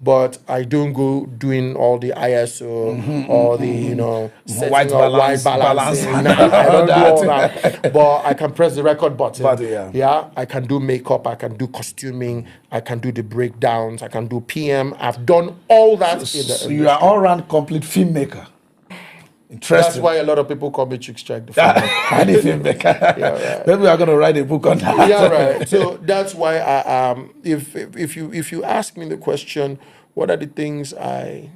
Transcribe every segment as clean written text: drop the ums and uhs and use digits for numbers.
but I don't go doing all the ISO or the setting up white balancing. I don't do all that. But I can press the record button. Yeah, I can do makeup. I can do costuming. I can do the breakdowns. I can do PM. I've done all that. So you are all-round complete filmmaker. Interesting. That's why a lot of people call me Chuks Chyke, the filmmaker. Yeah, right. Maybe we are going to write a book on that. Yeah, right. So that's why if you ask me the question, what are the things I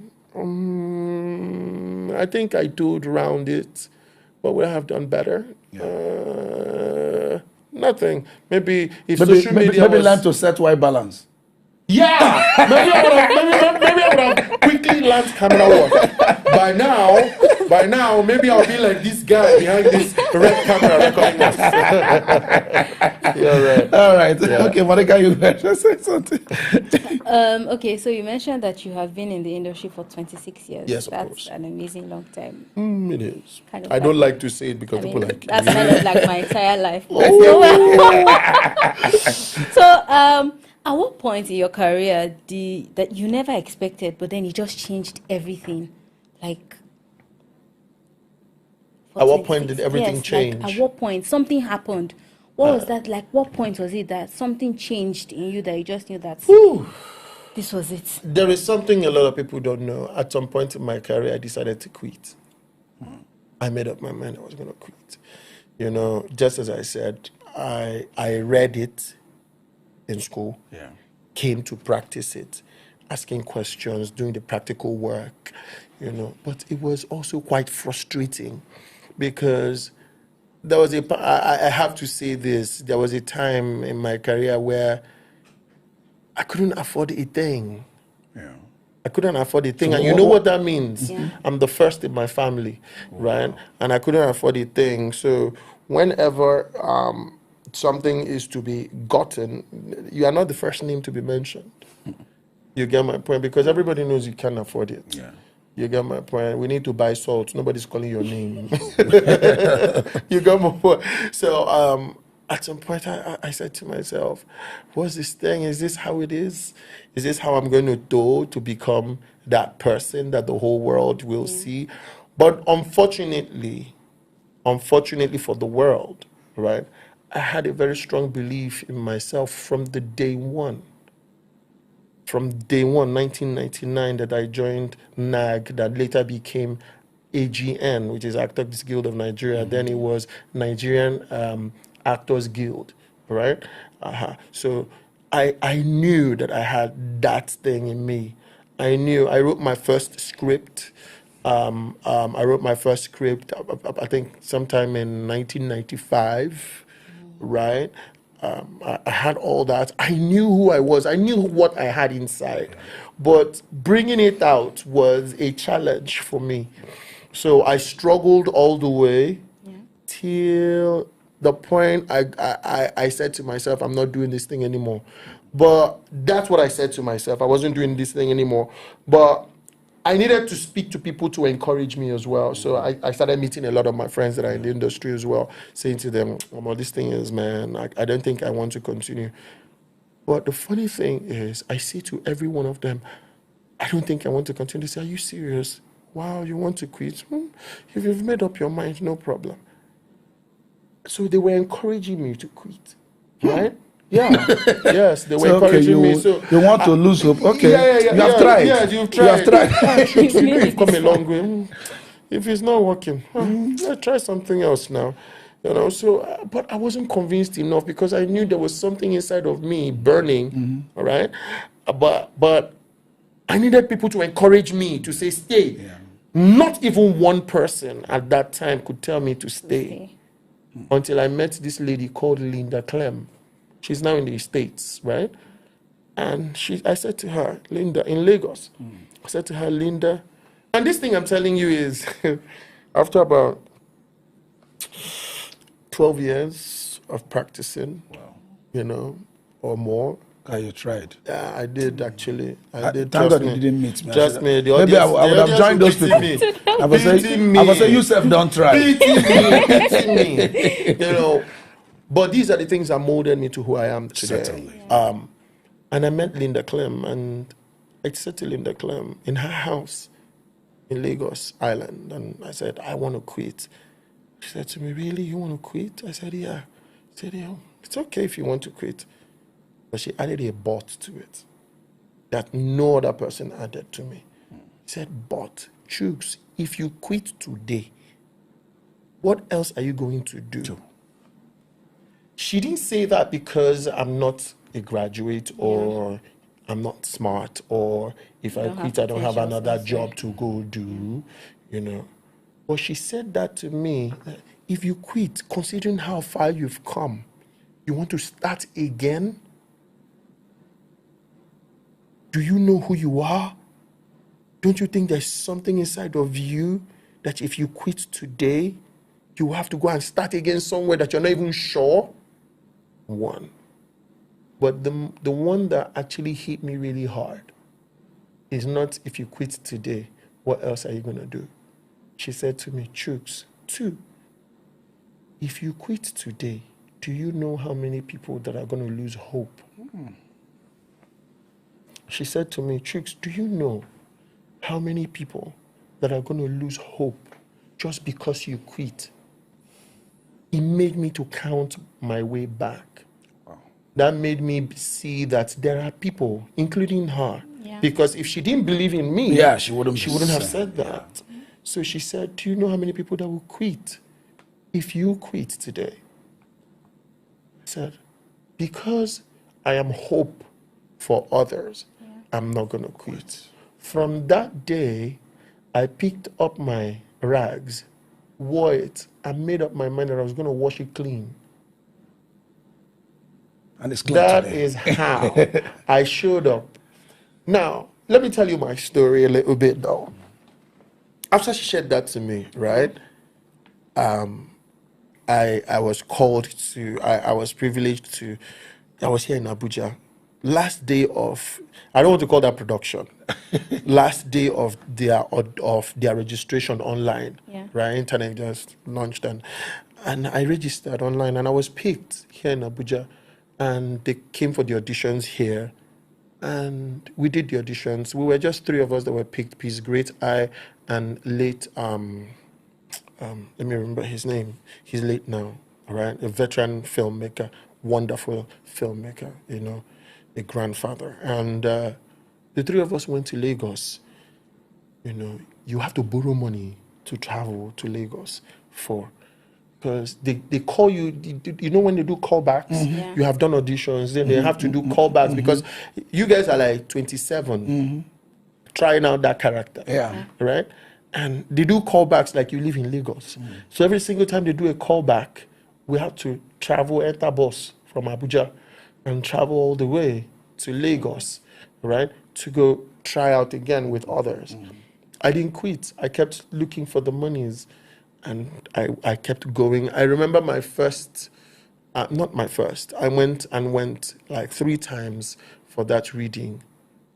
think I told around it, what would I have done better? Nothing. Maybe social media maybe learn to set white balance. Yeah, maybe I would have quickly learned camera work. By now, maybe I'll be like this guy behind this red camera recording us. Right. All right. Yeah. Okay, Monica, you better say something. Okay, so you mentioned that you have been in the industry for 26 years. Yes, of That's course. an amazing long time. It is. I don't like to say it because people like it. That's kind of like my entire life. So, at what point in your career that you never expected, but then you just changed everything? Like, at what point did everything change? Like, at what point something happened? What was that like? What point was it that something changed in you that you just knew that this was it? There is something a lot of people don't know. At some point in my career, I decided to quit. I made up my mind I was going to quit. You know, just as I said, I read it in school, came to practice it, asking questions, doing the practical work, you know. But it was also quite frustrating because there was I have to say this, there was a time in my career where I couldn't afford a thing. I couldn't afford a thing. And you know what that means? I'm the first in my family, right? And I couldn't afford a thing. So whenever something is to be gotten, you are not the first name to be mentioned. You get my point? Because everybody knows you can't afford it. Yeah. You get my point? We need to buy salt. Nobody's calling your name. You get my point? So at some point, I said to myself, what's this thing? Is this how it is? Is this how I'm going to do to become that person that the whole world will see? But unfortunately for the world, right, I had a very strong belief in myself from the day one. From day one, 1999, that I joined NAG, that later became AGN, which is Actors Guild of Nigeria. Then it was Nigerian Actors Guild, right? So I knew that I had that thing in me. I wrote my first script. I wrote my first script, I think sometime in 1995, right? I had all that. I knew who I was. I knew what I had inside. But bringing it out was a challenge for me. So I struggled all the way till the point I said to myself, I'm not doing this thing anymore. But that's what I said to myself. I wasn't doing this thing anymore. But I needed to speak to people to encourage me as well. So I started meeting a lot of my friends that are in the industry as well, saying to them, well, this thing is, man, I don't think I want to continue. But the funny thing is, I say to every one of them, I don't think I want to continue. They say, are you serious? Wow, you want to quit? If you've made up your mind, no problem. So they were encouraging me to quit, right? Yeah. Yes, they were encouraging me. So you want to lose hope? Okay. Yeah. You have tried. Yes, you've tried. You've come a long way. If it's not working, let's try something else now. You know. So, but I wasn't convinced enough because I knew there was something inside of me burning. All right. But I needed people to encourage me to say stay. Yeah. Not even one person at that time could tell me to stay. Until I met this lady called Linda Clem. She's now in the States, right? And I said to her, Linda, in Lagos, I said to her, Linda, and this thing I'm telling you is, after about 12 years of practicing, you know, or more. You tried. Yeah, I did actually. I did. Thank God you didn't meet me. Trust me. The maybe I would have joined those people. I would say, Yusuf, don't try. Beating me. You know. But these are the things that molded me to who I am today. Certainly. And I met Linda Clem, and I settled in the clam in her house in Lagos Island. And I said, I want to quit. She said to me, really, you want to quit? I said, yeah. She said, yeah, it's okay if you want to quit. But she added a but to it that no other person added to me. She said, but Chuks, if you quit today, what else are you going to do? She didn't say that because I'm not a graduate or I'm not smart, or if I quit, I don't have another job to go do, you know. But she said that to me, if you quit, considering how far you've come, you want to start again? Do you know who you are? Don't you think there's something inside of you that if you quit today, you have to go and start again somewhere that you're not even sure? One. But the one that actually hit me really hard is not if you quit today, what else are you going to do? She said to me, Chuks, 2, if you quit today, do you know how many people that are going to lose hope? She said to me, Chuks, do you know how many people that are going to lose hope just because you quit? It made me to count my way back. That made me see that there are people, including her, because if she didn't believe in me, she wouldn't have said that. So she said, do you know how many people that will quit if you quit today? I said, because I am hope for others, I'm not going to quit. From that day, I picked up my rags, wore it, and made up my mind that I was going to wash it clean. And it's clean That today. is how I showed up. Now, let me tell you my story a little bit, though. After she shared that to me, right, I was called to, I was privileged to, I was here in Abuja. Last day of, I don't want to call that production. Last day of their registration online, right? Internet just launched, and I registered online, and I was picked here in Abuja, and they came for the auditions here, and we did the auditions. We were just 3 of us that were picked. Peace Great, I, and late let me remember his name. He's late now, all right? A veteran filmmaker, wonderful filmmaker, you know, a grandfather. And the 3 of us went to Lagos. You know, you have to borrow money to travel to Lagos for, because they call you, you know, when they do callbacks, you have done auditions, then they have to do callbacks because you guys are like 27, trying out that character, right? And they do callbacks like you live in Lagos. So every single time they do a callback, we have to travel, enter bus from Abuja and travel all the way to Lagos, right? To go try out again with others. I didn't quit. I kept looking for the monies and I kept going. I remember my first, not my first, I went like 3 times for that reading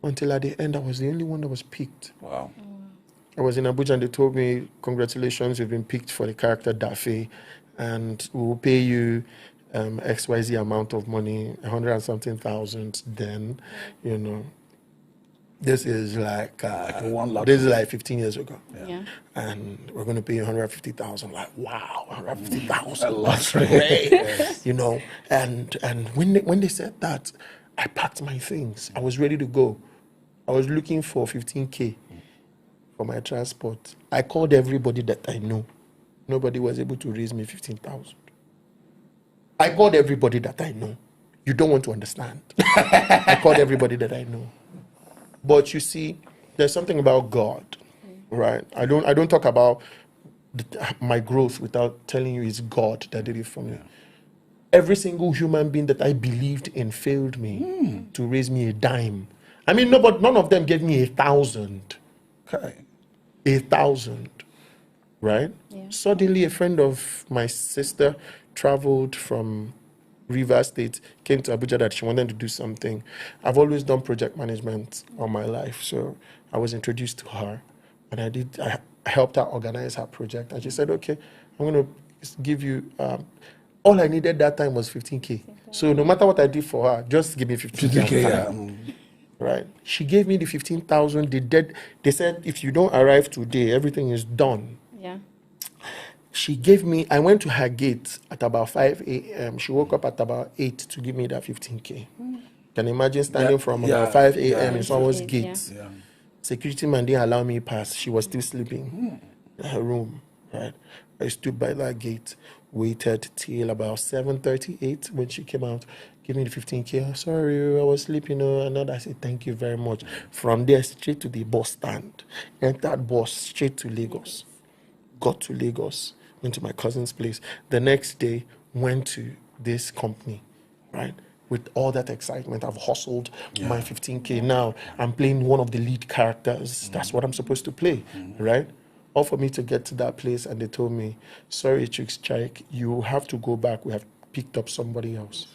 until at the end I was the only one that was picked. Wow. I was in Abuja and they told me, congratulations, you've been picked for the character Daffy, and we will pay you XYZ amount of money, 100 and something thousand then, you know. This is like this is like 15 years ago. And we're going to pay you 150,000. Like, wow, 150,000. A lot, Great. Yes. You know, and when they said that, I packed my things. I was ready to go. I was looking for 15K for my transport. I called everybody that I know. Nobody was able to raise me 15,000. I called everybody that I know. You don't want to understand. I called everybody that I know. But you see, there's something about God, right? I don't talk about my growth without telling you it's God that did it for me. Every single human being that I believed in failed me to raise me a dime. I mean, none of them gave me 1,000. Okay. 1,000, right? Suddenly, a friend of my sister traveled from Rivers State, came to Abuja that she wanted to do something. I've always done project management all my life, so I was introduced to her, and I helped her organize her project, and she said, okay, I'm going to give you, all I needed that time was 15K. So no matter what I did for her, just give me 15K. right? She gave me the 15,000. They said, if you don't arrive today, everything is done. Yeah. She gave me, I went to her gate at about 5 a.m. She woke up at about 8 to give me that 15K. Can you imagine standing from about 5 a.m. in someone's gate? Yeah. Security man didn't allow me pass. She was still sleeping in her room, right? I stood by that gate, waited till about 7:38 when she came out, gave me the 15K. Sorry, I was sleeping. And I said, thank you very much. From there, straight to the bus stand. Entered bus, straight to Lagos. Got to Lagos, went to my cousin's place. The next day, went to this company, right? With all that excitement, I've hustled my 15K. Now I'm playing one of the lead characters. That's what I'm supposed to play, right? All for me to get to that place, and they told me, sorry, Chuks Chyke, you have to go back. We have picked up somebody else.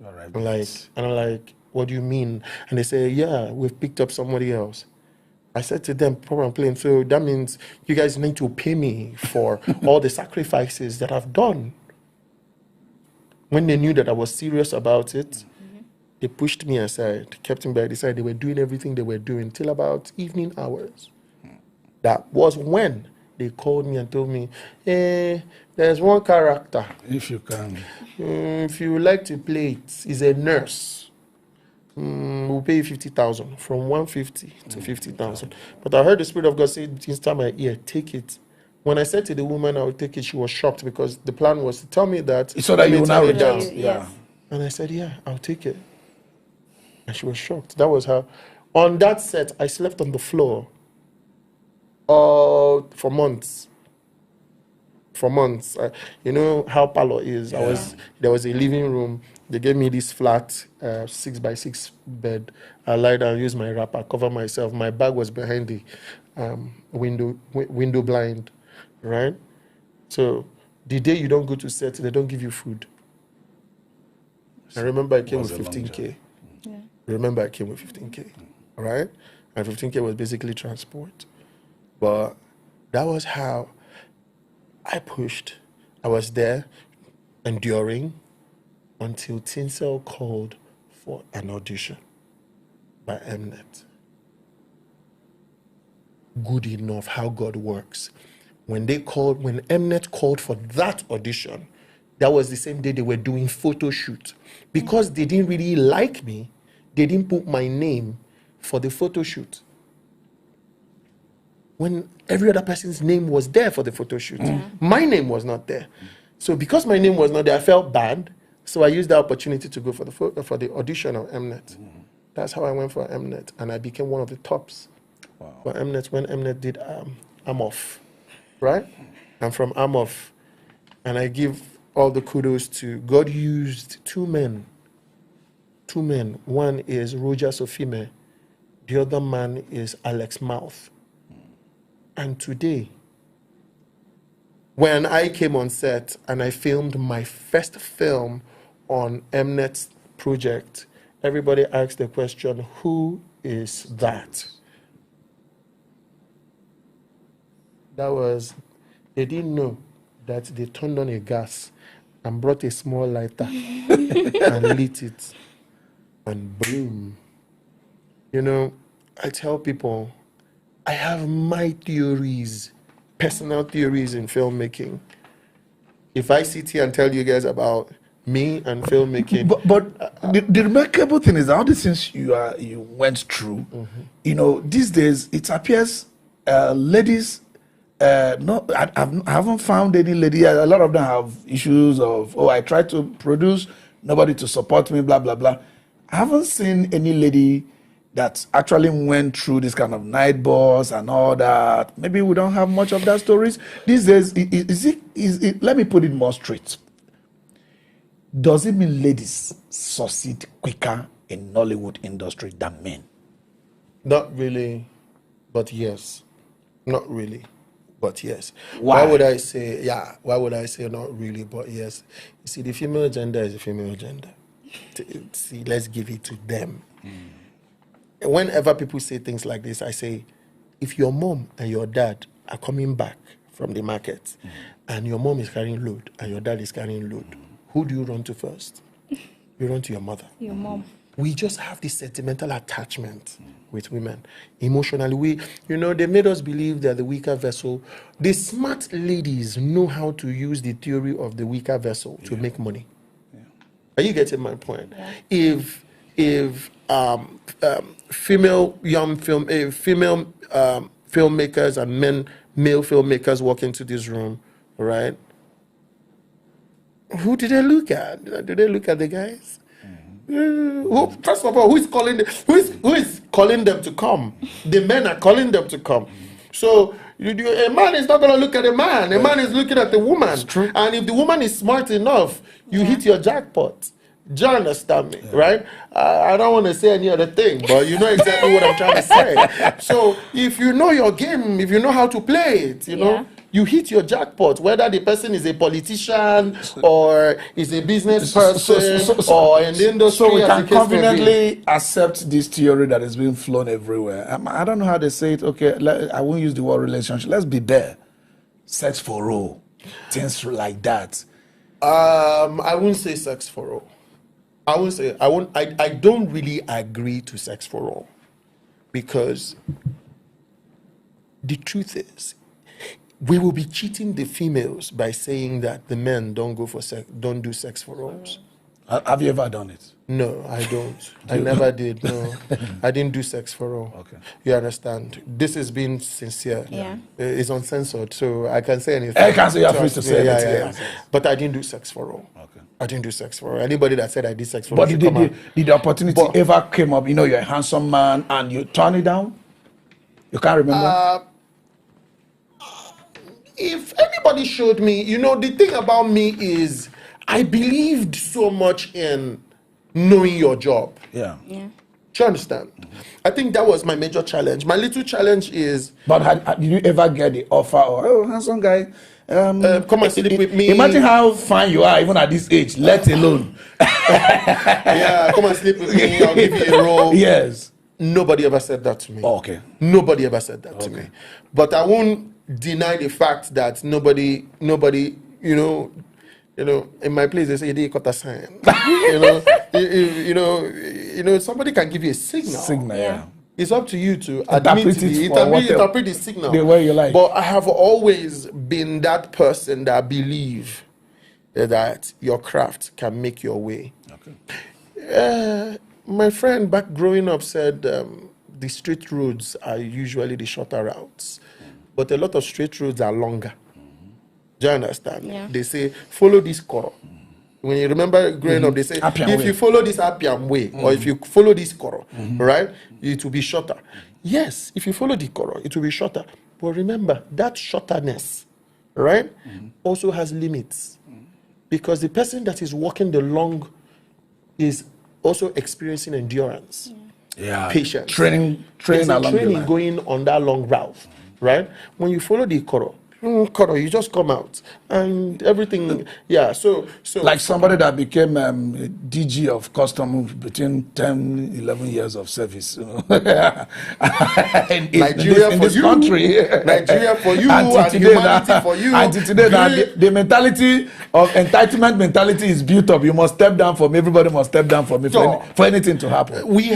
All right. And I'm like, what do you mean? And they say, yeah, we've picked up somebody else. I said to them, probably I'm playing, so that means you guys need to pay me for all the sacrifices that I've done. When they knew that I was serious about it, they pushed me aside, kept me by the side. They were doing everything they were doing till about evening hours. That was when they called me and told me, hey, there's one character. If you can. If you would like to play it, he's a nurse. We'll pay you 50,000, from 150 to 50,000. But I heard the Spirit of God say, inside my ear, take it. When I said to the woman I would take it, she was shocked because the plan was to tell me that. So that you will now down. Yeah. And I said, yeah, I'll take it. And she was shocked. That was how. On that set, I slept on the floor for months. For months. You know how parlor is. There was a living room. They gave me this flat 6x6 bed. I lie down, use my wrapper, cover myself. My bag was behind the window blind, right? So the day you don't go to set, they don't give you food. I remember I came with 15K. Yeah. Remember I came with 15K, right? And 15K was basically transport. But that was how I pushed. I was there, enduring, until Tinsel called for an audition by Mnet. Good enough how God works. When Mnet called for that audition, that was the same day they were doing photo shoot. Because they didn't really like me, they didn't put my name for the photo shoot. When every other person's name was there for the photo shoot, my name was not there. So because my name was not there, I felt bad. So I used the opportunity to go for the audition of Mnet. That's how I went for Mnet, and I became one of the tops for Mnet when Mnet did I'm Off, right? I'm from I'm Off, and I give all the kudos to God. Used two men. One is Roger Sofime, the other man is Alex Mouth. And today, when I came on set and I filmed my first film on Mnet's project, everybody asked the question, who is that? They didn't know that they turned on a gas and brought a small lighter and lit it, and boom. You know, I tell people, I have my theories, personal theories in filmmaking. If I sit here and tell you guys about me and filmmaking, but the remarkable thing is that all the things you went through, you know, these days it appears ladies. No, I haven't found any lady. A lot of them have issues of, I tried to produce, nobody to support me, blah blah blah. I haven't seen any lady that actually went through this kind of night bus and all that. Maybe we don't have much of that stories these days. Is it? Let me put it more straight. Does it mean ladies succeed quicker in Nollywood industry than men? Not really, but yes. Not really, but yes. Why? Why would I say not really, but yes? You see, the female gender is a female gender. See, let's give it to them. Whenever people say things like this, I say, if your mom and your dad are coming back from the market and your mom is carrying load and your dad is carrying load, who do you run to first? You run to your mother. Your mom. we just have this sentimental attachment with women. Emotionally, they made us believe that the weaker vessel, the smart ladies know how to use the theory of the weaker vessel to make money. Are you getting my point? Yeah. If female filmmakers and male filmmakers walk into this room, right? Who did they look at? Did they look at the guys? First of all, who is calling them to come? The men are calling them to come. So a man is not going to look at a man. A man is looking at the woman. And if the woman is smart enough, you hit your jackpot. Do you understand me, right? I don't want to say any other thing, but you know exactly what I'm trying to say. So if you know your game, if you know how to play it, you hit your jackpot, whether the person is a politician or is a business person or in the industry. So we can conveniently accept this theory that is being flown everywhere. I don't know how they say it. Okay, I won't use the word relationship. Let's be there. Sex for all. Things like that. I wouldn't say sex for all. I don't really agree to sex for all, because the truth is, we will be cheating the females by saying that the men don't do sex for alls. Have you ever done it? No, I don't. I never did. No, I didn't do sex for all. Okay. You understand? This is being sincere. Yeah. It's uncensored, so I can say anything. I can say you're free to say anything. Yeah. But I didn't do sex for all. Okay. I didn't do sex for all. Anybody that said I did sex for all. But did the opportunity ever came up? You're a handsome man and you turn it down? You can't remember? If anybody showed me, the thing about me is I believed so much in knowing your job. Yeah. Do you understand? I think that was my major challenge. My little challenge is... But did you ever get the offer or, handsome guy, come and sleep with me? Imagine how fine you are even at this age, let alone. Yeah, come and sleep with me, I'll give you a role. Yes. Nobody ever said that to me. Oh, okay. Nobody ever said that to me. But I won't deny the fact that nobody, in my place they say they cut a sign. Somebody can give you a signal. Yeah. It's up to you to interpret the signal the way you like. But I have always been that person that believe that your craft can make your way. Okay. My friend back growing up said the straight roads are usually the shorter routes, but a lot of straight roads are longer. Do you understand? Yeah. They say, follow this koro. When you remember growing up, they say, if you follow this Appian way, or if you follow this koro, right, it will be shorter. Yes, if you follow the koro, it will be shorter. But remember, that shorterness, right, also has limits. Because the person that is walking the long is also experiencing endurance. Patience. Training along the line. Going on that long route, right? When you follow the koro, you just come out and everything. So like somebody that became DG of custom between 10, 11 years of service. Nigeria in this country. Nigeria for you and humanity for you. Until today, the mentality of entitlement mentality is built up. You must step down for me. Everybody must step down for me for anything to happen. We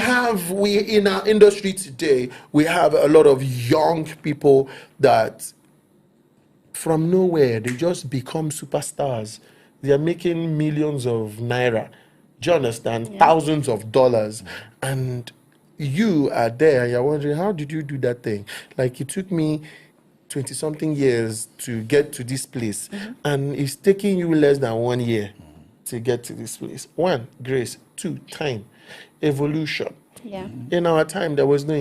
in our industry today, we have a lot of young people that from nowhere, they just become superstars. They are making millions of naira. Do you understand? Thousands of dollars. And you are there and you're wondering, how did you do that thing? Like, it took me 20-something years to get to this place. And it's taking you less than 1 year to get to this place. 1, grace. 2, time. Evolution. Yeah. In our time, there was no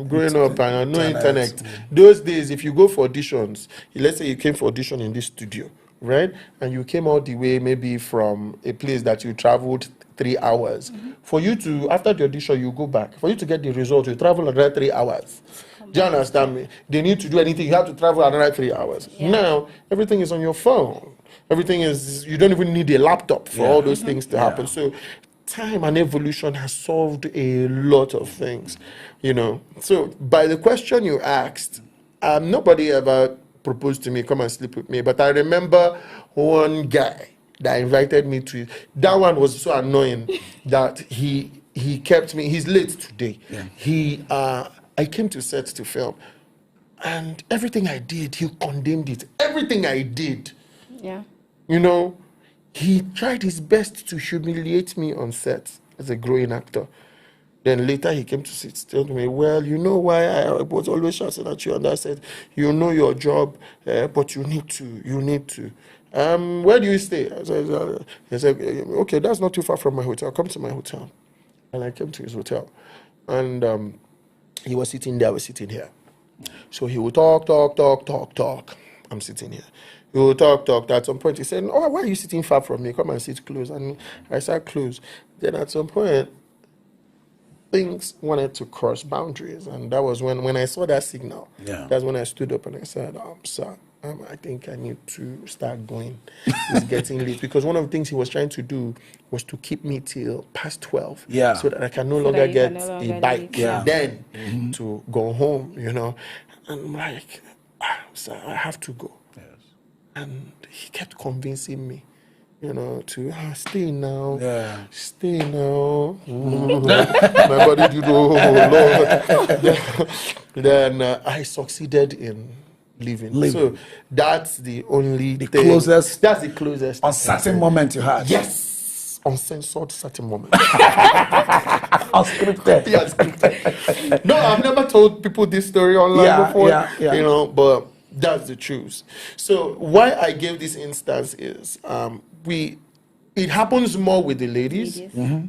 growing up and no internet. Those days, if you go for auditions, let's say you came for audition in this studio, right? And you came all the way maybe from a place that you traveled 3 hours. For you to, after the audition, you go back. For you to get the result, you travel another 3 hours. Do you understand me? They need to do anything, you have to travel another 3 hours. Now, everything is on your phone. Everything is, you don't even need a laptop for all those things to happen. So time and evolution has solved a lot of things, So by the question you asked, nobody ever proposed to me, come and sleep with me. But I remember one guy that invited me to, that one was so annoying that he he kept me. He's late today. Yeah. I came to set to film, and everything I did, he condemned it. Everything I did, Yeah. you know, he tried his best to humiliate me on set as a growing actor. Then later he came to sit, tell me, well, you know why I was always shouting at you, and I said, you know your job, but you need to. Where do you stay? He said, okay, that's not too far from my hotel. Come to my hotel. And I came to his hotel, and he was sitting there, I was sitting here. So he would talk. I'm sitting here. He would talk. At some point, he said, oh, why are you sitting far from me? Come and sit close. And I sat close. Then at some point, things wanted to cross boundaries. And that was when I saw that signal. Yeah. That's when I stood up and I said, sir, I think I need to start going. It's getting late. Because one of the things he was trying to do was to keep me till past 12. Yeah. So that I can no So longer that you get can no longer a bike. leave. Yeah. Then to go home, And I'm like, sir, I have to go. Yes. And he kept convincing me, to stay now. Yeah. Stay now. My body did, Lord. Then I succeeded in leaving. So that's the only thing. closest- That's the closest. Uncertain moment you had. Yes. Uncensored certain moment. Unscripted. Yes. No, I've never told people this story online before. Yeah. But that's the truth. So why I gave this instance is it happens more with the ladies,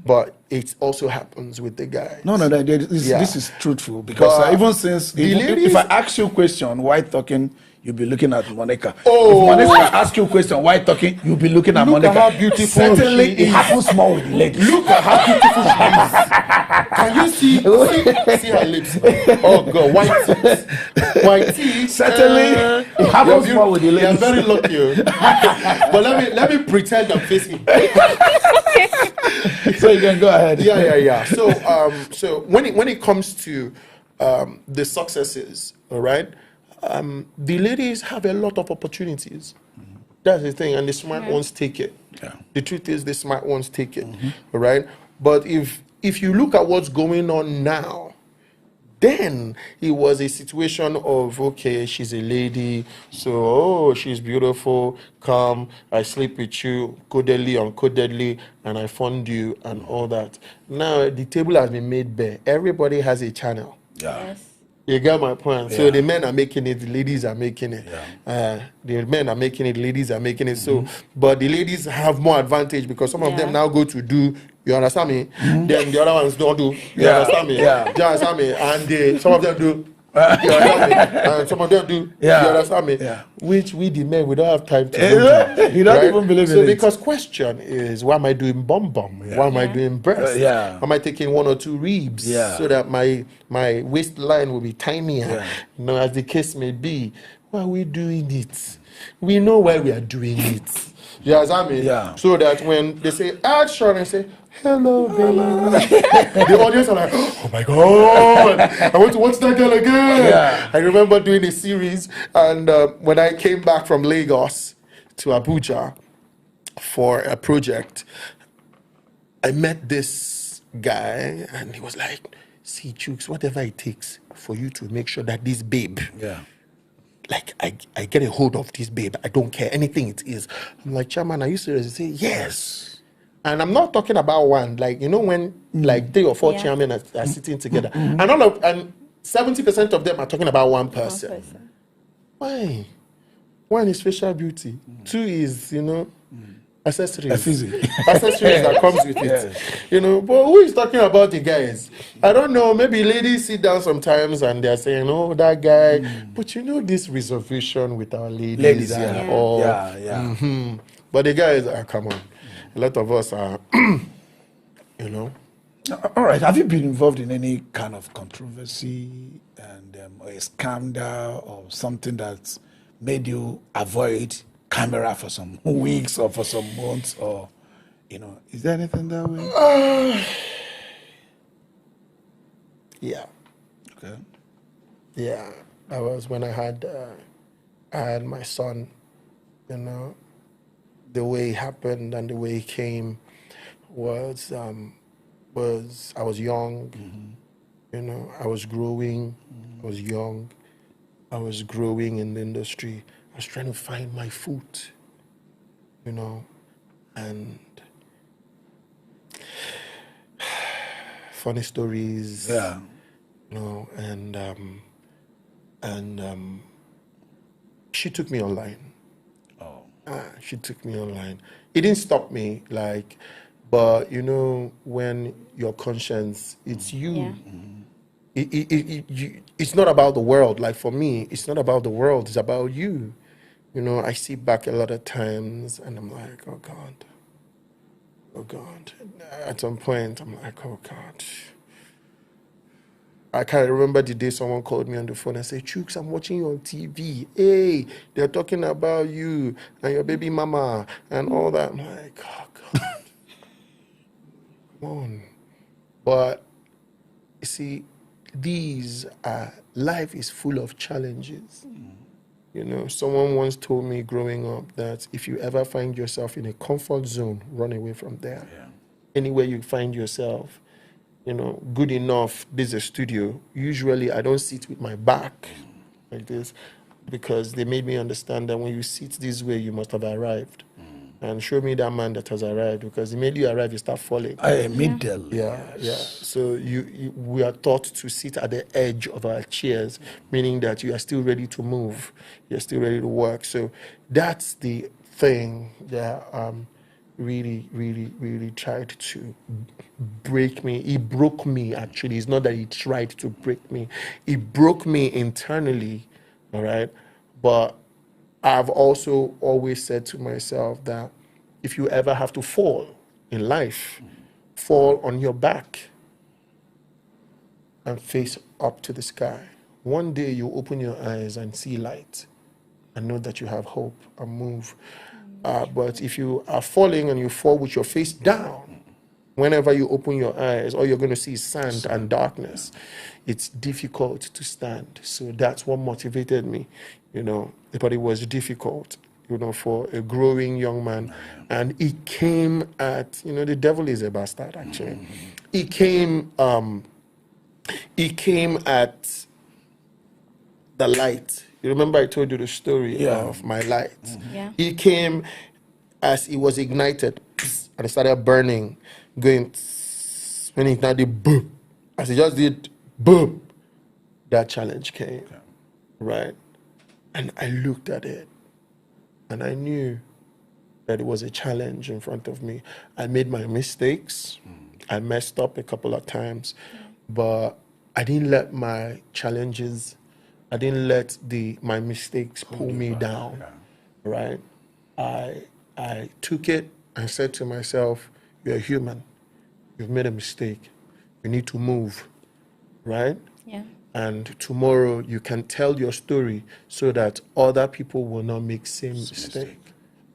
but it also happens with the guys. No, this is truthful because But even since the if ladies- I ask you a question, why talking, you'll be looking at Monica. Oh. If Monica ask you a question, why talking, you'll be looking at Look Monica. at how beautiful Certainly, she it is. happens more with the ladies. Look at how beautiful she is. Can you see her lips? Oh God, white teeth. White teeth. Certainly, it happens more with the You're ladies. very lucky. But let me pretend I'm facing. So you can go ahead. Yeah. So when it comes to the successes, all right, the ladies have a lot of opportunities. That's the thing, and the smart ones take it. Yeah. The truth is, the smart ones take it, all right. But if you look at what's going on now, then it was a situation of, okay, she's a lady, so she's beautiful, come, I sleep with you, codedly, uncodedly, and I fund you and all that. Now the table has been made bare. Everybody has a channel. Yeah. Yes. You get my point. So Yeah. the men are making it, the ladies are making it. The men are making it, the ladies are making it. So, but the ladies have more advantage because some of them now go to do. You understand me? Then the other ones don't do. You understand me? Yeah. You understand me? And some of them do. You understand me? And some of them do. Yeah. You understand me? Yeah. Which we the men we don't have time to do. You don't even believe in so it. because question is, why am I doing bum? Why am I doing breast? Yeah. Am I taking 1 or 2 ribs? Yeah. So that my waistline will be tinier. Yeah. As the case may be. Why are we doing it? We know why we are doing it. You understand me? Yeah. So that when they say action, I say, hello, baby. The audience are like, oh my God, I want to watch that girl again. Yeah. I remember doing a series, and when I came back from Lagos to Abuja for a project, I met this guy, and he was like, see, Chuks, whatever it takes for you to make sure that this babe, like I get a hold of this babe, I don't care anything it is. I'm like, Chairman, are you serious? He say, yes. And I'm not talking about one, like, when like 3 or 4 chairmen are sitting together, and 70% of them are talking about one person. Why? 1 is facial beauty. 2 is, accessories. Accessories that comes with it. But who is talking about the guys? I don't know. Maybe ladies sit down sometimes and they're saying, oh, that guy. But this reservation with our ladies and all. But the guys are, come on. A lot of us are, All right. Have you been involved in any kind of controversy and or a scandal or something that's made you avoid camera for some weeks or for some months, or is there anything that way? Yeah. Okay. Yeah. That was when I had my son, the way it happened and the way it came was I was young, you know, I was growing, I was young, I was growing in the industry. I was trying to find my foot, you know, and funny stories, Yeah. you know, and she took me online. She took me online. It didn't stop me, like, but you know, when your conscience, it's you. Yeah. It's not about the world. Like for me, it's not about the world. It's about you. You know, I sit back a lot of times, and I'm like, oh God, oh God. At some point, I'm like, oh God. I can't remember the day someone called me on the phone and said, Chuks, I'm watching you on TV. Hey, they're talking about you and your baby mama and all that. I'm like, oh God, come on. But you see, life is full of challenges. You know, someone once told me growing up that if you ever find yourself in a comfort zone, run away from there. Yeah. Anywhere you find yourself, you know, good enough, this is a studio. Usually I don't sit with my back like this because they made me understand that when you sit this way, you must have arrived. And show me that man that has arrived, because the minute you arrive, you start falling. Immediately. Yeah. So we are taught to sit at the edge of our chairs, meaning that you are still ready to move, you're still ready to work. So that's the thing that really tried to break me. He broke me, actually. It's not that he tried to break me. He broke me internally, all right? But I've also always said to myself that if you ever have to fall in life, fall on your back and face up to the sky. One day you open your eyes and see light and know that you have hope and move. But if you are falling and you fall with your face down, whenever you open your eyes, all you're going to see is sand and darkness. It's difficult to stand. So that's what motivated me, you know. But it was difficult, you know, for a growing young man. And it came at, you know, the devil is a bastard, actually. It came at the light. You remember I told you the story of my light. Yeah. It came as it was ignited, and it started burning, going, when it ignited, boom. As it just did, boom, that challenge came, right? And I looked at it, and I knew that it was a challenge in front of me. I made my mistakes. I messed up a couple of times, but I didn't let my challenges, I didn't let my mistakes pull me down, right? I took it and said to myself, you're human. You've made a mistake. You need to move, right? Yeah. And tomorrow you can tell your story so that other people will not make same mistake.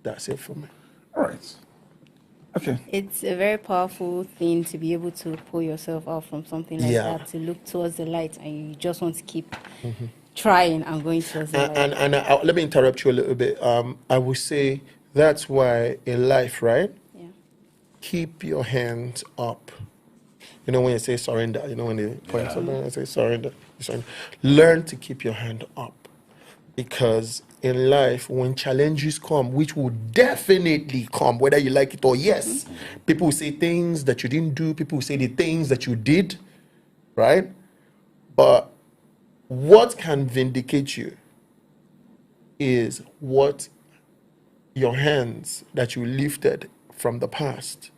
That's it for me. All right. Okay. It's a very powerful thing to be able to pull yourself out from something like that, to look towards the light, and you just want to keep trying and going towards the light. And let me interrupt you a little bit. I would say that's why in life, right? Yeah. Keep your hands up. You know when you say surrender, you know when they point something and say surrender, learn to keep your hand up. Because in life, when challenges come, which will definitely come, whether you like it or yes, people will say things that you didn't do, people will say the things that you did, right? But what can vindicate you is what your hands that you lifted from the past.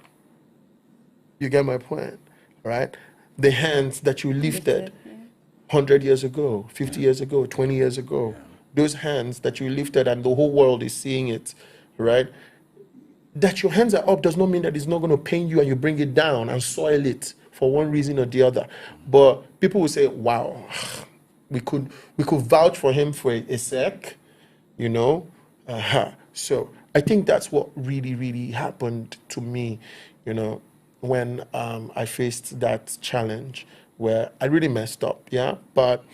You get my point, right? The hands that you lifted 100 years ago, 50 years ago, 20 years ago, those hands that you lifted and the whole world is seeing it, right? That your hands are up does not mean that it's not going to pain you and you bring it down and soil it for one reason or the other. But people will say, wow, we could vouch for him for a sec, you know? So I think that's what really happened to me, you know, when I faced that challenge where I really messed up, yeah? But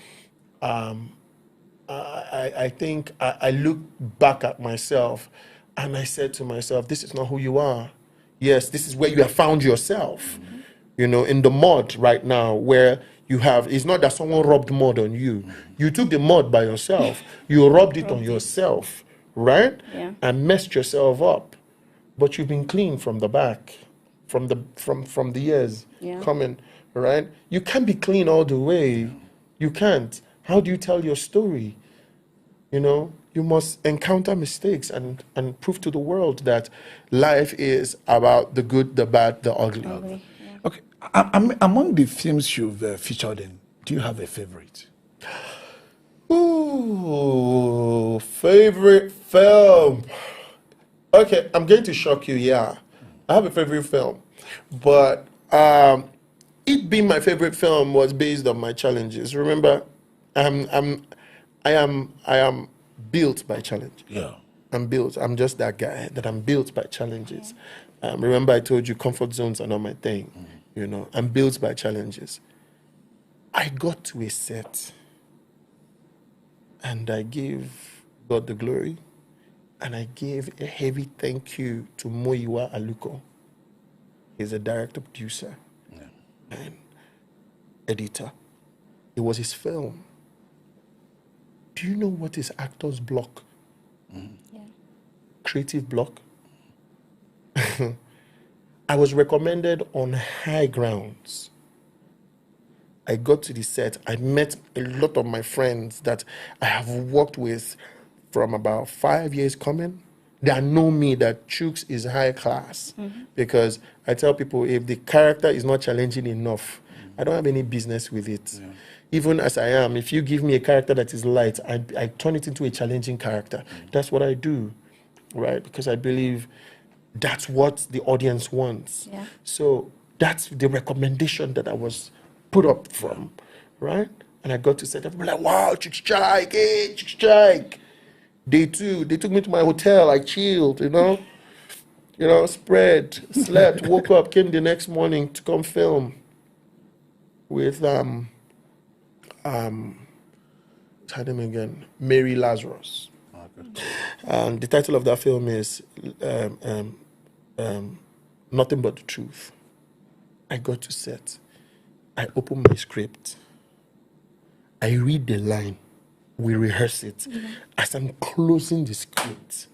I think I look back at myself and I said to myself, this is not who you are. Yes, this is where you have found yourself, you know, in the mud right now, where you have, it's not that someone rubbed mud on you. You took the mud by yourself. You rubbed it on yourself, right? Yeah. And messed yourself up. But you've been clean from the back, from the years coming, right? You can't be clean all the way. You can't. How do you tell your story? You know, you must encounter mistakes and prove to the world that life is about the good, the bad, the ugly. Ugly, yeah. Okay. Among the films you've featured in, do you have a favorite? Ooh, favorite film. Okay, I'm going to shock you. Yeah, I have a favorite film, but it being my favorite film was based on my challenges. Remember, I am built by challenge. Yeah. I'm built. I'm just that guy that I'm built by challenges. Remember, I told you comfort zones are not my thing. You know, I'm built by challenges. I got to a set, and I gave God the glory, and I gave a heavy thank you to Moyiwa Aluko. He's a director, producer, and editor. It was his film. Do you know what is actor's block? Yeah. Creative block? I was recommended on high grounds. I got to the set. I met a lot of my friends that I have worked with from about 5 years coming that know me that Chuks is high class. Because I tell people, if the character is not challenging enough, I don't have any business with it. Even as I am, if you give me a character that is light, I turn it into a challenging character. That's what I do, right? Because I believe that's what the audience wants. Yeah. So that's the recommendation that I was put up from, right? And I got to set up, like, wow, Chuks Chyke, hey, Chuks Chyke. Day 2, they took me to my hotel. I chilled, you know, spread, slept, woke up, came the next morning to come film with what's her name again? Mary Lazarus. And the title of that film is Nothing But the Truth. I got to set. I open my script. I read the line. We rehearse it. As I'm closing the script,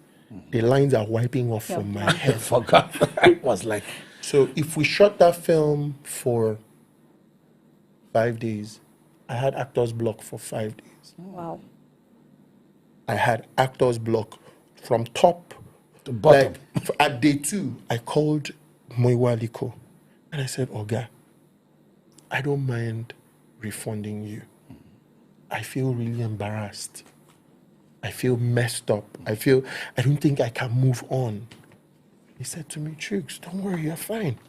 the lines are wiping off from my head. Forgot. I was like, So if we shot that film for 5 days, I had actors block for 5 days. Wow. I had actors block from top to bottom. Like, at day 2, I called Moyiwa Aluko and I said, Oga, I don't mind refunding you. I feel really embarrassed. I feel messed up. I don't think I can move on. He said to me, Chuks, don't worry, you're fine.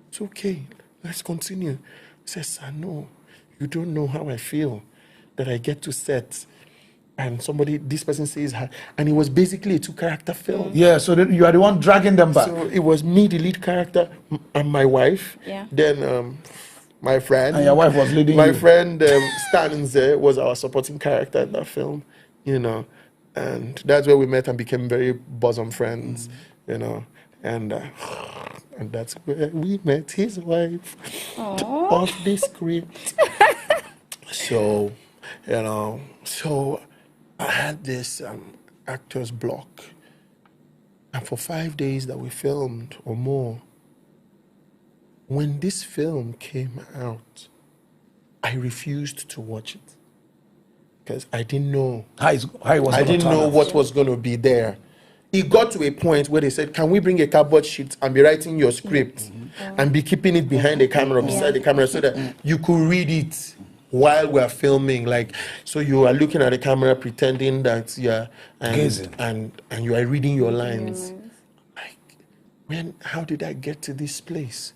It's okay. Let's continue. He says, sir, no, you don't know how I feel that I get to set and this person says, and it was basically a 2-character film. Yeah, so you are the one dragging them back. So it was me, the lead character, and my wife. Yeah. Then my friend. And your wife was leading my you. friend Stan Nze was our supporting character in that film, you know. And that's where we met and became very bosom friends, you know. And that's where we met his wife off the script. So, you know, I had this actor's block. And for 5 days that we filmed or more, when this film came out, I refused to watch it because I didn't know. I didn't know what was going to be there. It got to a point where they said, can we bring a cardboard sheet and be writing your script and be keeping it behind the camera, beside the camera, so that you could read it while we're filming? Like, so you are looking at the camera pretending that you're and you are reading your lines. Like, how did I get to this place?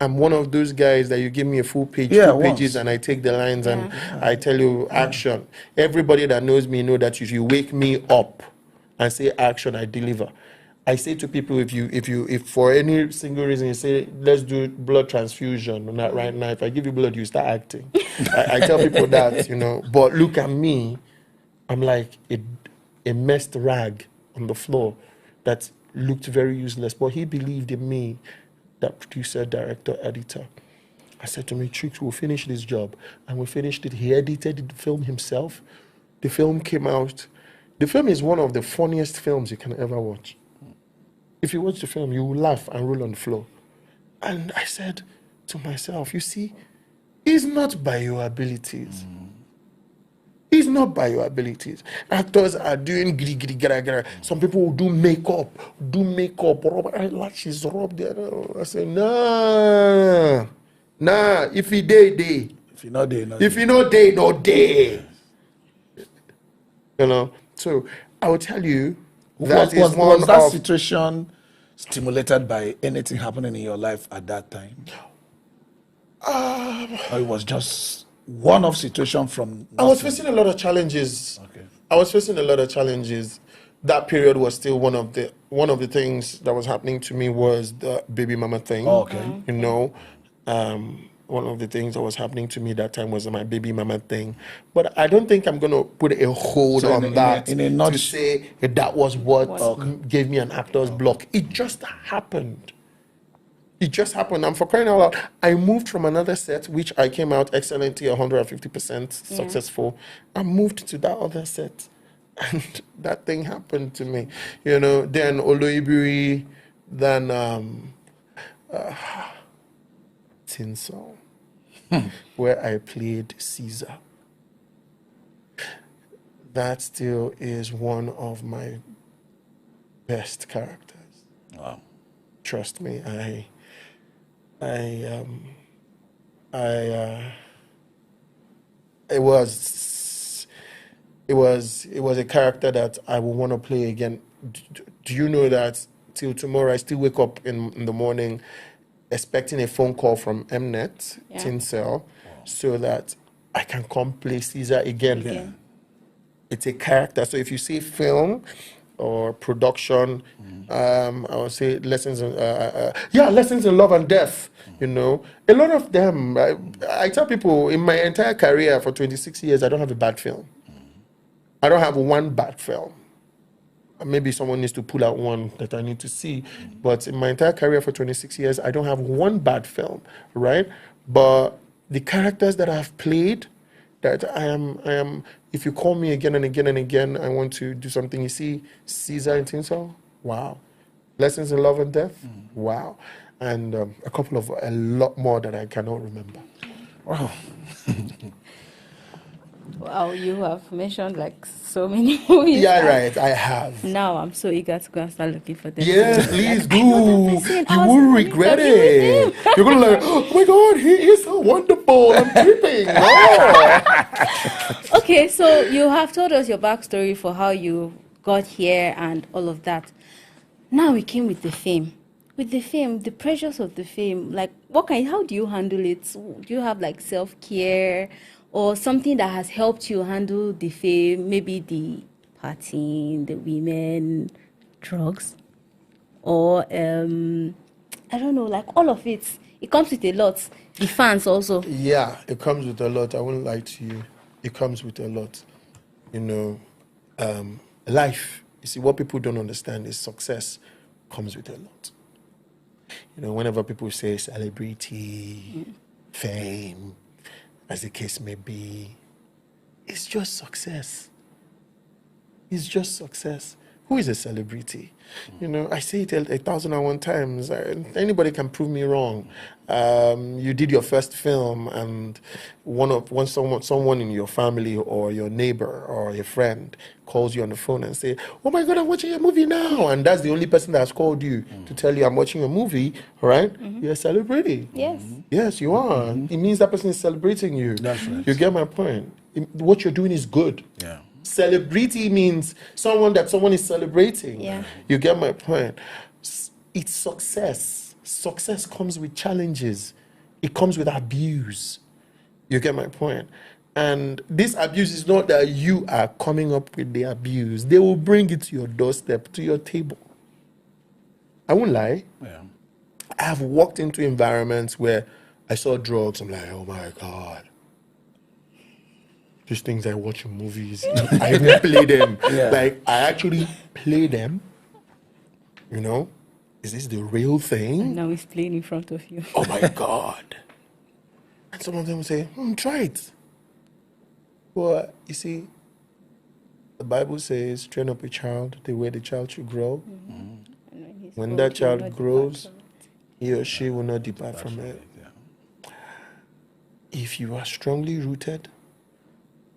I'm one of those guys that you give me a full page, 2 pages, and I take the lines and I tell you action. Everybody that knows me know that if you wake me up and say action, I deliver. I say to people, if for any single reason you say, let's do blood transfusion on that right now, if I give you blood, you start acting. I tell people that, you know. But look at me, I'm like a messed rag on the floor that looked very useless. But he believed in me, that producer, director, editor. I said to me, Chuks, we'll finish this job. And we finished it. He edited the film himself. The film came out. The film is one of the funniest films you can ever watch. If you watch the film, you will laugh and roll on the floor. And I said to myself, you see, it's not by your abilities. It's not by your abilities. Actors are doing giri giri gara gara. Some people will do makeup, rub eyelashes, rub their. I say, nah. If he day. If you know day, If you know day, no day. You know. So I will tell you that was that situation stimulated by anything happening in your life at that time? Or it was just one-off situation from nothing? I was facing a lot of challenges. Okay. I was facing a lot of challenges. That period was still one of the things that was happening to me was the baby mama thing. Oh, okay. You know, one of the things that was happening to me that time was my baby mama thing. But I don't think I'm going to put a hold on that to say that was what gave me an actor's block. It just happened. It just happened. I'm for crying out loud. I moved from another set, which I came out excellently 150% successful. I moved to that other set. And that thing happened to me. You know, then Oloibiri, then Tinsel, where I played Caesar. That still is one of my best characters. Wow. Trust me, it was a character that I would want to play again. Do you know that till tomorrow I still wake up in the morning expecting a phone call from Mnet, Tinsel, so that I can come play Caesar again. Yeah. It's a character. So if you see film or production, I would say lessons in love and death. You know, a lot of them. I tell people in my entire career for 26 years, I don't have a bad film. I don't have one bad film. Maybe someone needs to pull out one that I need to see. But in my entire career for 26 years, I don't have one bad film, right? But the characters that I've played, that I am. If you call me again and again and again, I want to do something. You see, Caesar and Tinsel, wow. Lessons in Love and Death, wow. And a lot more that I cannot remember. Wow. Wow, you have mentioned like so many movies. Yeah, right, I have. Now I'm so eager to go and start looking for them. Yes, please do. You won't regret it. You're going to like, oh my God, he is so wonderful. I'm tripping. Oh. Okay, so you have told us your backstory for how you got here and all of that. Now we came with the fame. With the fame, the pressures of the fame, like how do you handle it? Do you have like self-care or something that has helped you handle the fame? Maybe the partying, the women, drugs, or I don't know, like all of it. It comes with a lot. The fans also. Yeah, it comes with a lot. I won't lie to you. It comes with a lot. You know, life. You see, what people don't understand is success comes with a lot. You know, whenever people say celebrity, fame, as the case may be, it's just success. It's just success. Who is a celebrity? You know, I say it 1,001 times. Anybody can prove me wrong. You did your first film, and someone in your family or your neighbor or your friend calls you on the phone and say, "Oh my God, I'm watching your movie now," and that's the only person that has called you to tell you I'm watching a movie. Right? You're a celebrity. Yes. Yes, you are. It means that person is celebrating you. That's right. You get my point. What you're doing is good. Yeah. Celebrity means someone is celebrating. Yeah. You get my point. It's success. Success comes with challenges. It comes with abuse. You get my point. And this abuse is not that you are coming up with the abuse. They will bring it to your doorstep, to your table. I won't lie. Yeah. I have walked into environments where I saw drugs. I'm like, oh my God. These things I watch in movies, I even play them. Yeah. Like, I actually play them. You know? Is this the real thing? And now it's playing in front of you. Oh my God. some of them will say, try it. Well, you see, the Bible says, train up a child the way the child should grow. And he's When old, that he will child not depart grows, from it. he or she will not depart from it. If you are strongly rooted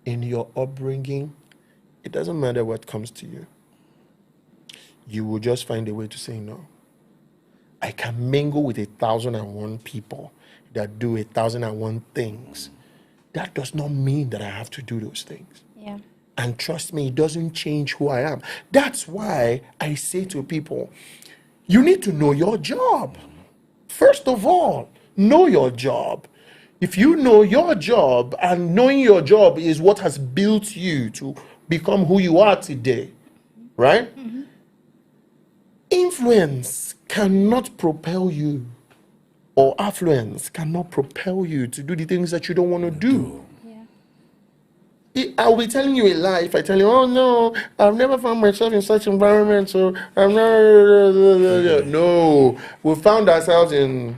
in your upbringing, it doesn't matter what comes to you. You will just find a way to say no. I can mingle with 1,001 people that do 1,001 things. That does not mean that I have to do those things. Yeah. And trust me, it doesn't change who I am. That's why I say to people, you need to know your job. First of all, know your job. If you know your job, and knowing your job is what has built you to become who you are today, right? Influence cannot propel you, or affluence cannot propel you to do the things that you don't want to do. I'll be telling you a lie if I tell you, oh no, I've never found myself in such environment, so I'm not. No, we found ourselves in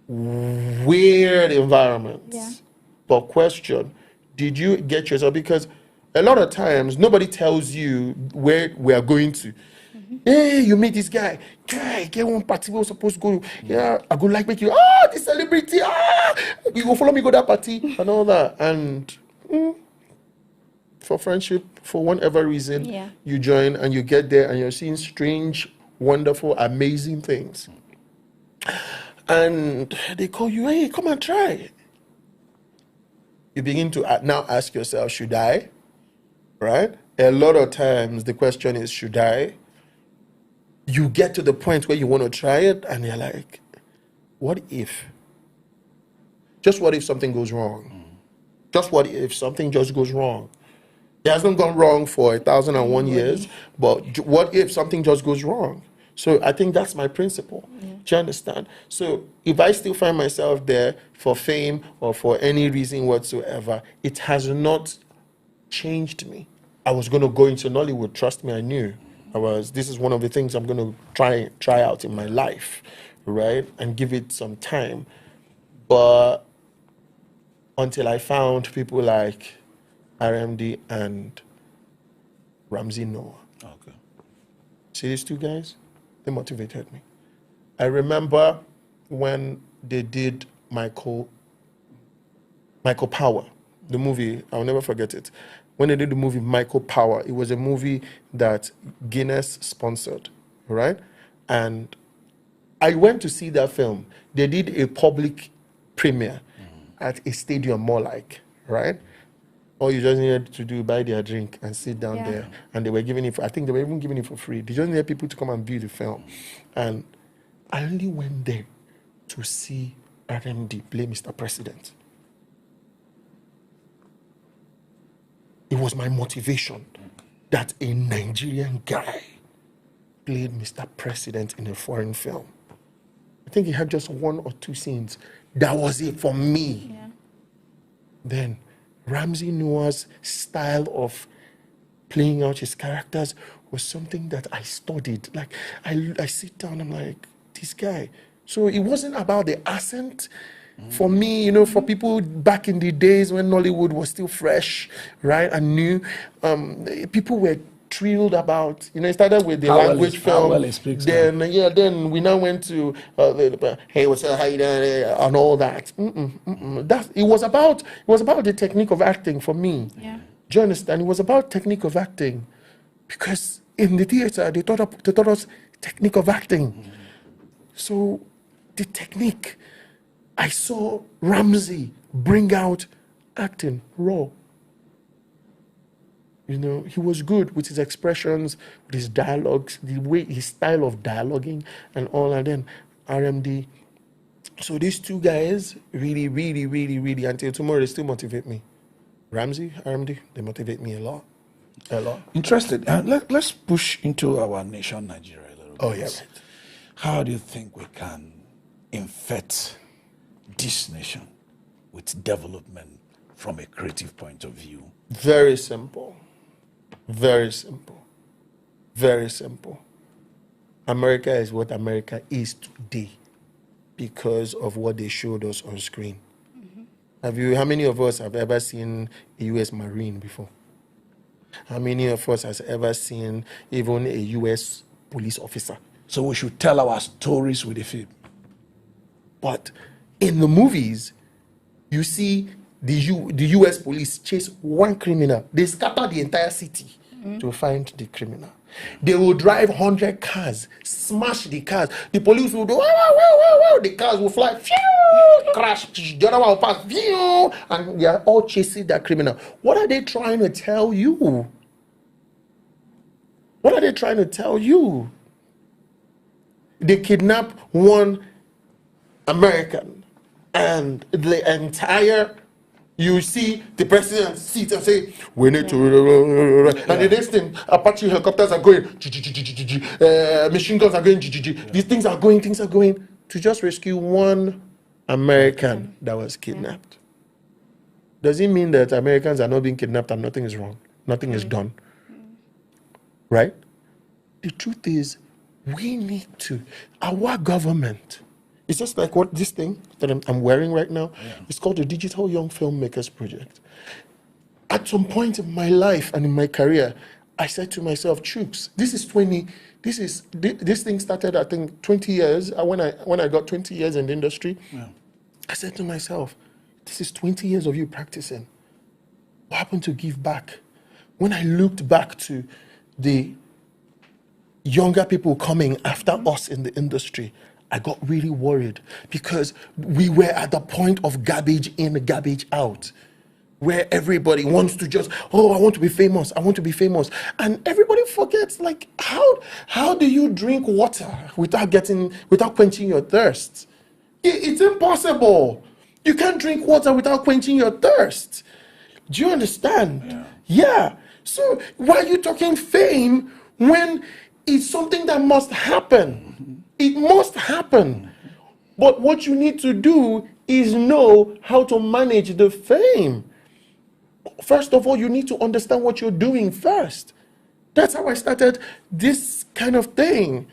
weird environments. Yeah. But question, did you get yourself? Because a lot of times nobody tells you where we are going to. Hey, you meet this guy. Get one party we're supposed to go. Yeah, I go like make you. The celebrity. You go follow me go that party and all that. And for friendship, for whatever reason, you join and you get there and you're seeing strange, wonderful, amazing things. And they call you, hey, come and try. You begin to now ask yourself, should I? Right? A lot of times the question is, should I? You get to the point where you want to try it and you're like, what if? Just what if something goes wrong? Just what if something just goes wrong? It hasn't gone wrong for 1,001 years, but what if something just goes wrong? So I think that's my principle. Do you understand? So if I still find myself there for fame or for any reason whatsoever, it has not changed me. I was going to go into Nollywood. Trust me, I knew. This is one of the things I'm going to try out in my life, right? And give it some time. But until I found people like RMD and Ramsey Noah. Okay. See these two guys? They motivated me. I remember when they did Michael Power, the movie, I'll never forget it. When they did the movie Michael Power, it was a movie that Guinness sponsored, right? And I went to see that film. They did a public premiere at a stadium, more like, right? All you just needed to do, buy their drink and sit down there. And they were giving it, I think they were even giving it for free. They just needed people to come and view the film. And I only went there to see RMD play Mr. President. It was my motivation that a Nigerian guy played Mr. President in a foreign film. I think he had just one or two scenes. That was it for me. Yeah. Then Ramsey Noah's style of playing out his characters was something that I studied. Like, I sit down, I'm like, this guy. So it wasn't about the accent. For me, you know, for people back in the days when Nollywood was still fresh, right, and new, people were thrilled about, you know, it started with the language film. Then we now went to, hey, what's up, how you doing, and all that. It was about the technique of acting for me. Yeah. Do you understand? It was about technique of acting, because in the theater they taught us technique of acting. So the technique, I saw Ramsey bring out acting raw. You know, he was good with his expressions, with his dialogues, his style of dialoguing and all. And then RMD. So these two guys really, really, really, really, until tomorrow, they still motivate me. Ramsey, RMD, they motivate me a lot. A lot. Interested. Let's push into our nation, Nigeria, a little bit. Oh, yeah, right. How do you think we can infect this nation with development from a creative point of view? Very simple. Very simple. Very simple. America is what America is today because of what they showed us on screen. How many of us have ever seen a U.S. Marine before? How many of us has ever seen even a U.S. police officer? So we should tell our stories with the film. But in the movies, you see the U.S. police chase one criminal. They scatter the entire city to find the criminal. They will drive 100 cars, smash the cars. The police will do, wow, wow, wow, wow, wow. The cars will fly, phew, crash, the other one will pass, phew, and they are all chasing that criminal. What are they trying to tell you? What are they trying to tell you? They kidnap one American, and the entire, you see the president sit and say, we need to, and the next thing, Apache helicopters are going, machine guns are going, these things are going to just rescue one American that was kidnapped. Does it mean that Americans are not being kidnapped and nothing is wrong? Nothing is done. Right? The truth is, we need to, our government, it's just like what this thing that I'm wearing right now. Yeah. It's called the Digital Young Filmmakers Project. At some point in my life and in my career, I said to myself, Chuks, this thing started, I think, 20 years. When I got 20 years in the industry, I said to myself, this is 20 years of you practicing. What happened to give back? When I looked back to the younger people coming after us in the industry, I got really worried because we were at the point of garbage in, garbage out, where everybody wants to just, oh, I want to be famous. And everybody forgets, like, how do you drink water without quenching your thirst? It's impossible. You can't drink water without quenching your thirst. Do you understand? Yeah. So why are you talking fame when it's something that must happen? It must happen. But what you need to do is know how to manage the fame. First of all, you need to understand what you're doing first. That's how I started this kind of thing.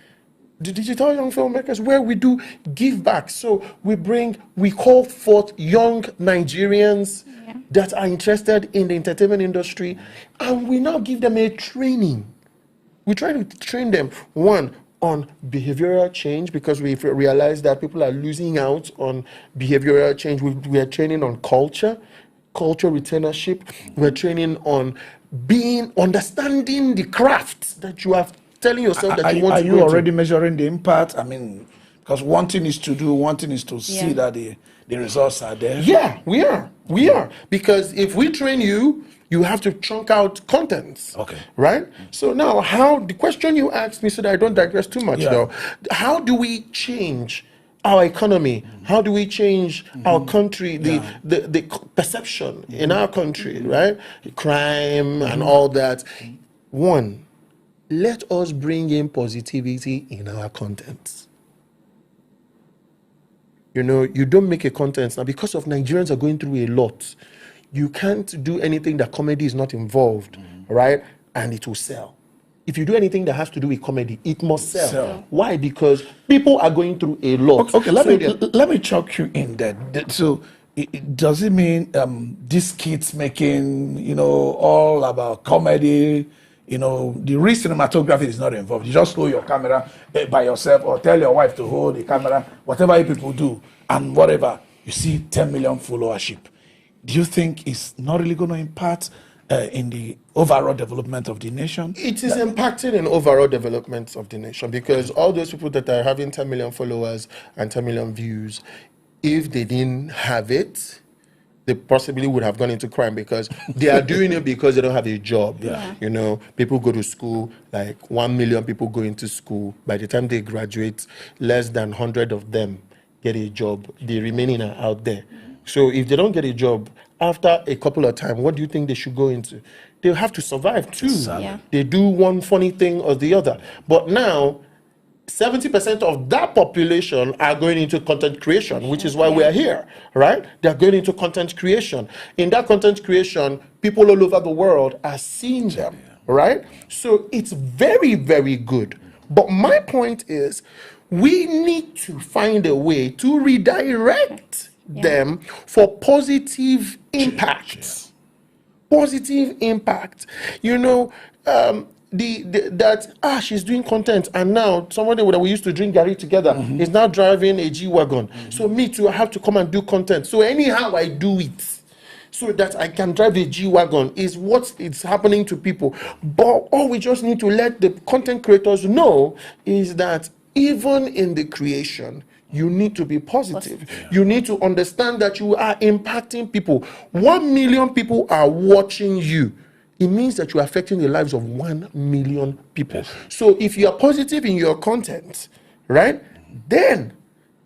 The Digital Young Filmmakers, where we do give back. So we call forth young Nigerians that are interested in the entertainment industry, and we now give them a training. We try to train them, one, on behavioral change, because we've realized that people are losing out on behavioral change. We are training on culture retainership. We're training on understanding the craft that you are telling yourself that you want to do. Are you already measuring the impact? I mean, because one thing is to do, one thing is to see that the results are there. Yeah, we are. Because if we train you, you have to chunk out contents. Okay. Right? So now, the question you asked me, so that I don't digress too much though, how do we change our economy? How do we change our country, the perception in our country, right? Crime and all that. One, let us bring in positivity in our contents. You know, you don't make a content now because of Nigerians are going through a lot. You can't do anything that comedy is not involved, right? And it will sell. If you do anything that has to do with comedy, it must sell. Why? Because people are going through a lot. Okay, let me chuck you in there. So, does it mean these kids making, all about comedy, the real cinematography is not involved? You just hold your camera by yourself, or tell your wife to hold the camera, whatever you people do, and whatever, you see 10 million followership. Do you think it's not really going to impact in the overall development of the nation? It is impacting in overall development of the nation, because all those people that are having 10 million followers and 10 million views, if they didn't have it, they possibly would have gone into crime, because they are doing it because they don't have a job. People go to school, like 1 million people go into school. By the time they graduate, less than 100 of them get a job. The remaining are out there. So if they don't get a job, after a couple of time, what do you think they should go into? They'll have to survive too. They do one funny thing or the other. But now, 70% of that population are going into content creation, which is why we are here, right? They're going into content creation. In that content creation, people all over the world are seeing them, right? So it's very, very good. But my point is, we need to find a way to redirect them for positive impact. Positive impact. You know, she's doing content, and now somebody that we used to drink Gary together is now driving a G-Wagon. So me too, I have to come and do content. So anyhow I do it, so that I can drive the G-Wagon, is what is happening to people. But all we just need to let the content creators know is that even in the creation, you need to be positive. You need to understand that you are impacting people. 1 million people are watching you. It means that you are affecting the lives of 1 million people. So if you are positive in your content, right, then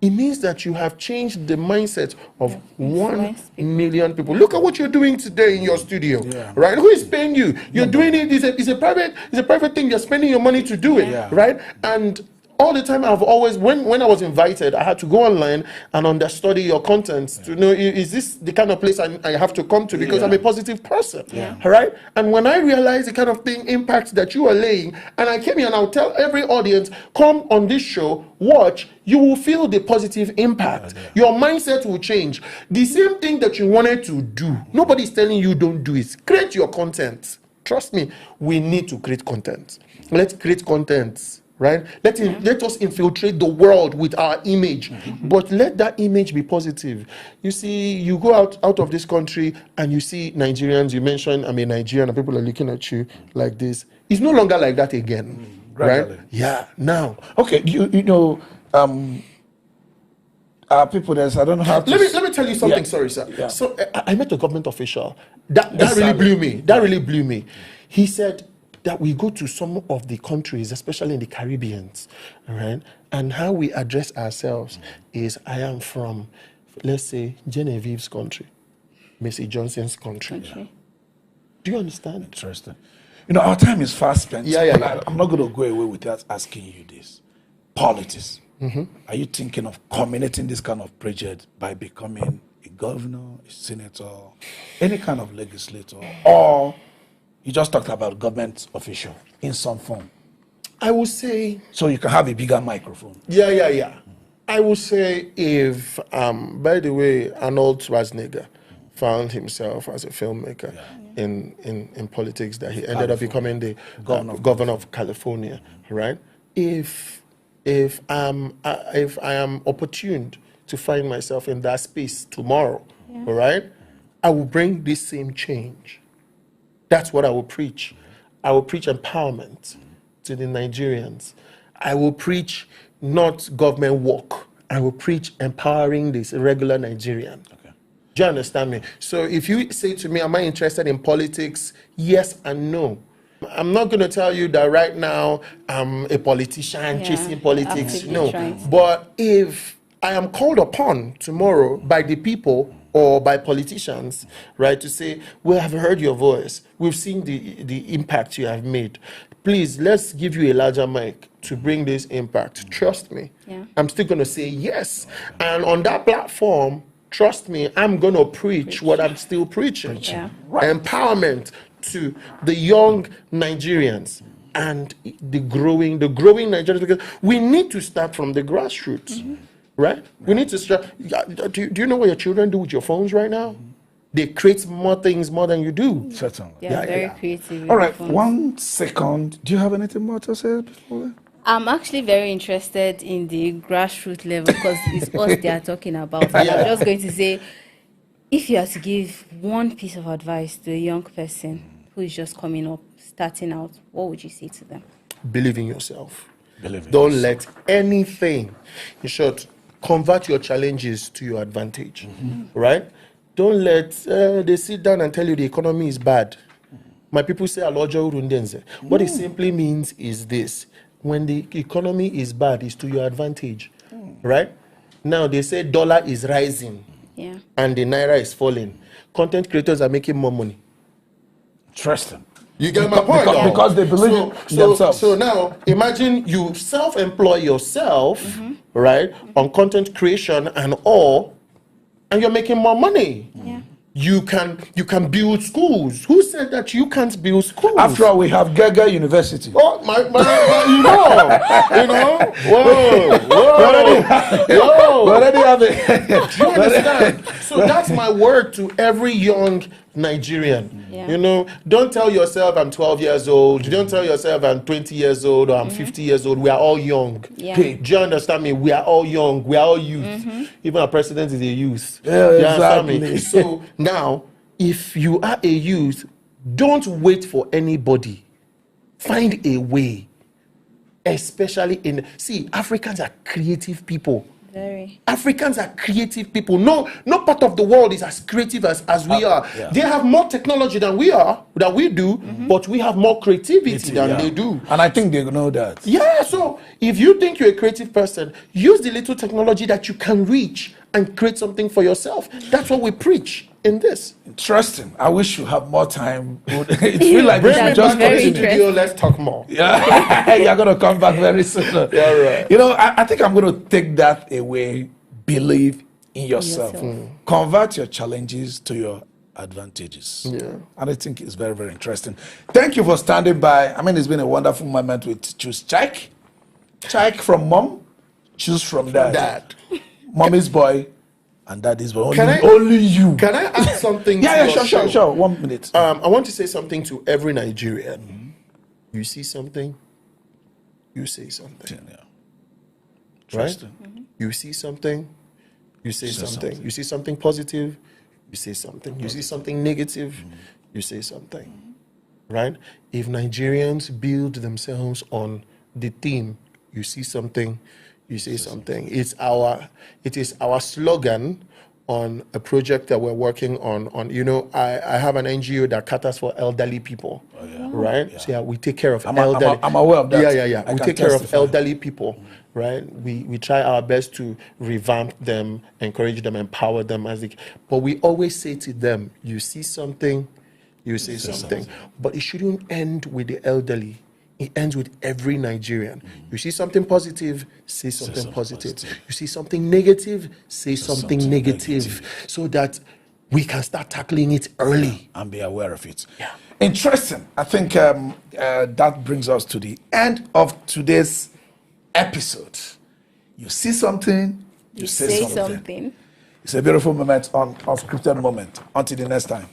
it means that you have changed the mindset of 1 million people. Look at what you're doing today in your studio, right? Who is paying you? You're doing it. It's a private thing. You're spending your money to do it, right? And all the time, I've always, when I was invited, I had to go online and understudy your content to know, is this the kind of place I have to come to, because I'm a positive person, right? And when I realized the kind of impact that you are laying, and I came here and I'll tell every audience, come on this show, watch, you will feel the positive impact. Your mindset will change. The same thing that you wanted to do, nobody's telling you don't do it. Create your content. Trust me, we need to create content. Let's create content. Right? Let us infiltrate the world with our image, but let that image be positive. You see, you go out of this country and you see Nigerians. You mentioned I'm a Nigerian, and people are looking at you like this. It's no longer like that again, right? Yeah. Now, okay, you know, people there's I don't know how to. Let me tell you something. Sorry, sir. Yeah. So I met a government official. That really blew me. That really blew me. He said that we go to some of the countries, especially in the Caribbean, right? And how we address ourselves is, I am from, let's say, Genevieve's country, Missy Johnson's country. Do you understand? Interesting. You know, our time is fast spent. Yeah. I'm not going to go away without asking you this. Politics. Are you thinking of culminating this kind of project by becoming a governor, a senator, any kind of legislator, or you just talked about government official in some form? I would say, so you can have a bigger microphone. Yeah. I would say, if, by the way, Arnold Schwarzenegger found himself as a filmmaker in politics, that he ended up becoming the governor of California, right? If I am opportuned to find myself in that space tomorrow, all right, I will bring this same change. That's what I will preach. I will preach empowerment to the Nigerians. I will preach not government work. I will preach empowering this regular Nigerian. Okay. Do you understand me? So if you say to me, am I interested in politics? Yes and no. I'm not going to tell you that right now I'm a politician chasing politics. No. But if I am called upon tomorrow by the people or by politicians, right, to say, we have heard your voice, we've seen the impact you have made, please, let's give you a larger mic to bring this impact. Trust me, I'm still going to say yes. And on that platform, trust me, I'm going to preach what I'm still preaching. Empowerment to the young Nigerians and the growing Nigerians, because we need to start from the grassroots. Right? We need to start. Do you know what your children do with your phones right now? They create more things more than you do. Certainly. Very creative. All right, 1 second. Do you have anything more to say before? I'm actually very interested in the grassroots level, because it's us they are talking about. And I'm just going to say, if you had to give one piece of advice to a young person who is just coming up, starting out, what would you say to them? Believe in yourself. Don't let anything, in short, convert your challenges to your advantage, right? Don't let, they sit down and tell you the economy is bad. My people say, Alojo Urundenze. What it simply means is this: when the economy is bad, it's to your advantage, right? Now, they say dollar is rising and the naira is falling. Content creators are making more money. Interesting. You get my point? Because they believe in themselves. So now, imagine you self-employ yourself, right, on content creation and all, and you're making more money. you can build schools. Who said that you can't build schools? After all, we have Gaga University. Oh my, you know, whoa. We already have it. Do you understand? So that's my word to every young Nigerian. Yeah. You know, don't tell yourself I'm 12 years old. Don't tell yourself I'm 20 years old or I'm 50 years old. We are all young. Yeah. Do you understand me? We are all young. We are all youth. Even our president is a youth. Yeah, Do you understand me? exactly. So now, if you are a youth, don't wait for anybody. Find a way. Especially Africans are creative people. Very. Africans are creative people. No part of the world is as creative as we are. Yeah. They have more technology than we do, but we have more creativity than they do. And I think they know that. Yeah, so if you think you're a creative person, use the little technology that you can reach and create something for yourself. That's what we preach in this. Interesting. I wish you have more time. It feels like we Bring me should just back to the continue. studio, let's talk more. Yeah, you're gonna come back very soon. Yeah, right. You know, I think I'm gonna take that away. Believe in yourself. Convert your challenges to your advantages. Yeah. And I think it's very, very interesting. Thank you for standing by. I mean, it's been a wonderful moment with Chuks Chyke. Chyke from mom, choose from dad. Dad. Mommy's boy and daddy's boy. Can I- Only you. Can I add something? Yeah, to your show? sure. 1 minute. I want to say something to every Nigerian. You see something, you say something. Yeah. Right? Interesting. You see something, you say something. You see something positive, you say something. You see something negative, you say something. Right? If Nigerians build themselves on the theme, you see something, you say something. It is our slogan on a project that we're working on. You know, I have an NGO that caters for elderly people. Right? Yeah. So yeah, we take care of elderly. I'm aware of that. Yeah. I We can take care of testify. elderly people, right? We try our best to revamp them, encourage them, empower them but we always say to them, you see something, you say something. But it shouldn't end with the elderly. It ends with every Nigerian. You see something positive, say something positive. You see something negative, say something negative. So that we can start tackling it early. And be aware of it. Yeah. Interesting. I think that brings us to the end of today's episode. You see something, you say something. It's a beautiful moment on Unscripted Moment. Until the next time.